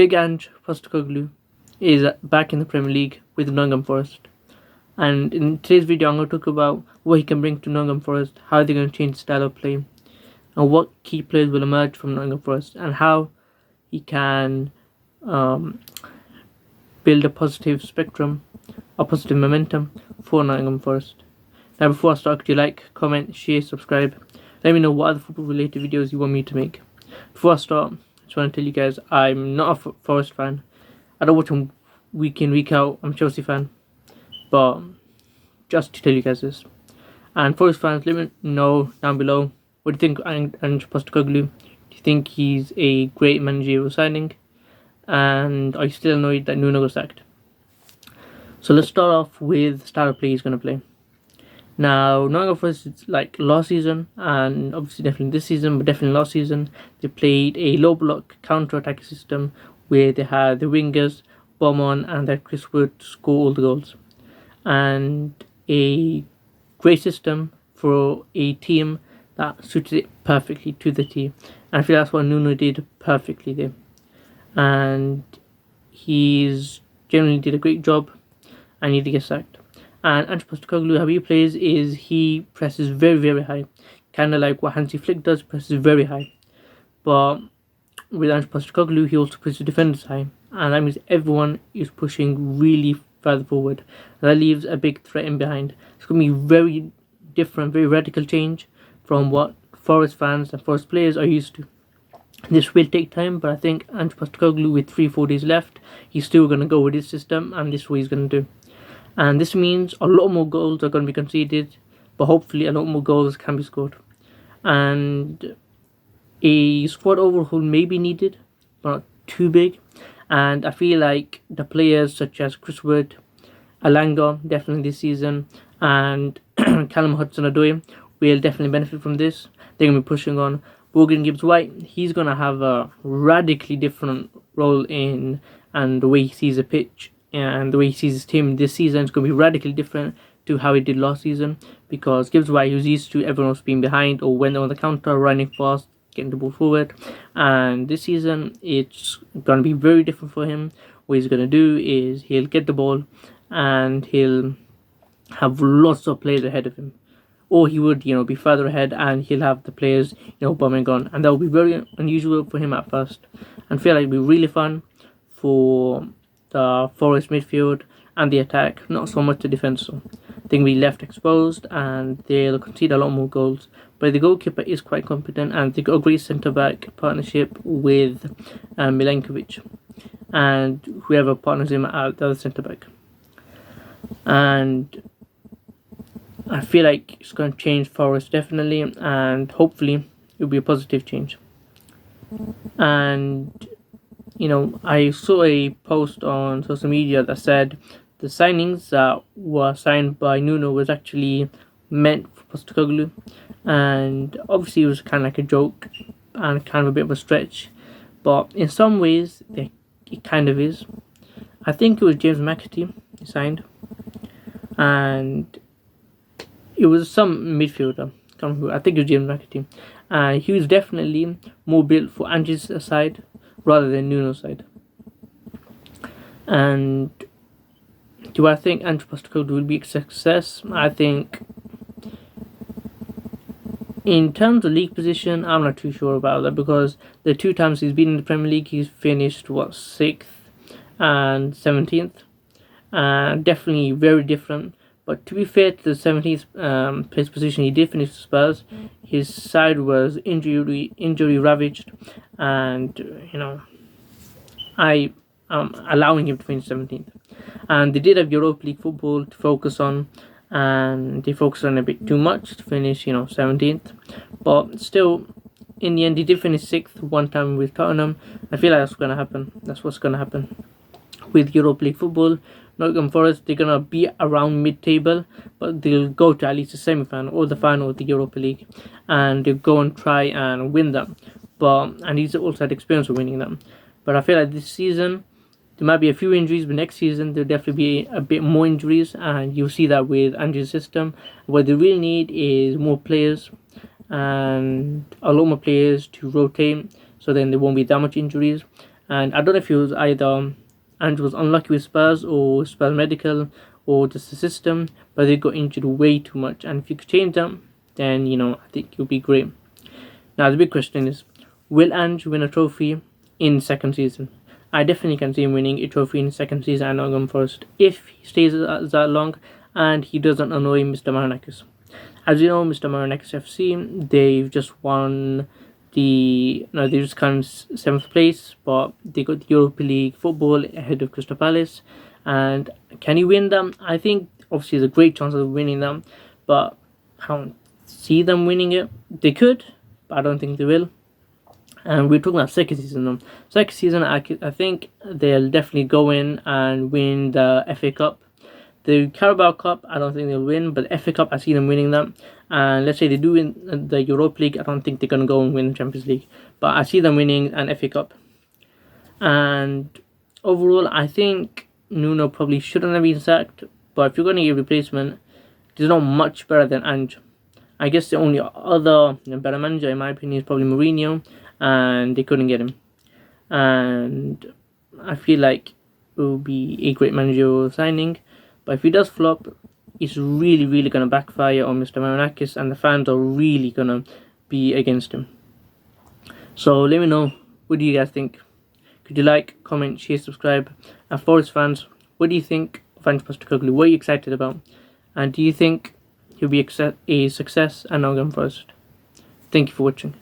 Big Ange Postecoglou is back in the Premier League with Nottingham Forest. And in today's video, I'm going to talk about what he can bring to Nottingham Forest, how they're going to change the style of play, and what key players will emerge from Nottingham Forest, and how he can build a positive spectrum, a positive momentum for Nottingham Forest. Now, before I start, could you like, comment, share, subscribe? Let me know what other football-related videos you want me to make. Before I start, I just want to tell you guys I'm not a Forest fan. I don't watch them week in, week out. I'm a Chelsea fan. But just to tell you guys this. And Forest fans, let me know down below. What do you think of Ange Postecoglou? Do you think he's a great managerial signing? And are you still annoyed that Nuno got sacked? So let's start off with the style of play he's going to play. Now, Nottingham Forest, it's like last season, and obviously definitely this season, but definitely last season, they played a low block counter-attacking system where they had the wingers, bomb on, and that Chris Wood score all the goals. And a great system for a team that suited it perfectly to the team. And I feel that's what Nuno did perfectly there. And he's generally did a great job, and he did get sacked. And Ange Postecoglou, how he plays is he presses very, very high. Kind of like what Hansi Flick does, presses very high. But with Ange Postecoglou, he also pushes defenders high. And that means everyone is pushing really further forward. And that leaves a big threat in behind. It's going to be very different, very radical change from what Forest fans and Forest players are used to. This will take time, but I think Ange Postecoglou, with 3-4 days left, he's still going to go with his system, and this is what he's going to do. And this means a lot more goals are going to be conceded, but hopefully a lot more goals can be scored. And a squad overhaul may be needed, but not too big. And I feel like the players such as Chris Wood, Alanga, definitely this season, and Callum Hudson-Odoi will definitely benefit from this. They're going to be pushing on. Morgan Gibbs-White, he's going to have a radically different role in, and the way he sees a pitch and the way he sees his team this season is going to be radically different to how he did last season, because Gibbs-White, he was used to everyone else being behind or when they're on the counter, running fast, getting the ball forward. And this season, it's going to be very different for him. What he's going to do is he'll get the ball and he'll have lots of players ahead of him. Or he would, be further ahead and he'll have the players, bombing on. And that will be very unusual for him at first. And feel like it'll be really fun for the Forest midfield and the attack, not so much the defence. So I think we left exposed and they'll concede a lot more goals. But the goalkeeper is quite competent, and they got a great centre-back partnership with Milenkovic and whoever partners him at the other centre-back. And I feel like it's going to change Forest definitely, and hopefully it'll be a positive change. And I saw a post on social media that said the signings that were signed by Nuno was actually meant for Postecoglou, and obviously it was kind of like a joke and kind of a bit of a stretch, but in some ways it kind of is. I think it was James McAtee he signed, and it was some midfielder. I think it was James McAtee, and he was definitely more built for Ange's side rather than Nuno's side. And do I think Ange Postecoglou will be a success? I think in terms of league position, I'm not too sure about that, because the two times he's been in the Premier League, he's finished 6th and 17th, and definitely very different. But to be fair to the 17th place position, he did finish the Spurs. His side was injury ravaged, and I am allowing him to finish 17th. And they did have Europa League football to focus on, and they focused on a bit too much to finish 17th. But still, in the end, he did finish 6th one time with Tottenham. I feel like that's going to happen. That's what's going to happen with Europa League football. Nottingham Forest, they're going to be around mid-table, but they'll go to at least the semi-final or the final of the Europa League, and they'll go and try and win them. And he's also had experience of winning them. But I feel like this season, there might be a few injuries, but next season, there'll definitely be a bit more injuries, and you'll see that with Ange's system. What they really need is more players, and a lot more players to rotate, so then there won't be that much injuries. And I don't know if it was either Ange was unlucky with Spurs or Spurs medical or just the system, but they got injured way too much. And if you could change them, then I think it would be great. Now the big question is, will Ange win a trophy in second season? I definitely can see him winning a trophy in second season at Nottingham Forest if he stays that long and he doesn't annoy Mr. Marinakis. As you know, Mr. Marinakis FC, they've just won they just come 7th place, but they got the Europa League football ahead of Crystal Palace. And can he win them? I think obviously there's a great chance of winning them, but I don't see them winning it. They could, but I don't think they will. And we're talking about second season now. Second season, I think they'll definitely go in and win the FA Cup. The Carabao Cup, I don't think they'll win, but the FA Cup, I see them winning that. And let's say they do win the Europa League, I don't think they're going to go and win the Champions League. But I see them winning an FA Cup. And overall, I think Nuno probably shouldn't have been sacked. But if you're going to get a replacement, there's not much better than Ange. I guess the only other better manager, in my opinion, is probably Mourinho. And they couldn't get him. And I feel like it will be a great managerial signing. But if he does flop, it's really, really going to backfire on Mr. Marinakis, and the fans are really going to be against him. So let me know, what do you guys think? Could you like, comment, share, subscribe? And Forest fans, what do you think of Ange Postecoglou? What are you excited about? And do you think he'll be a success at Nottingham Forest? Thank you for watching.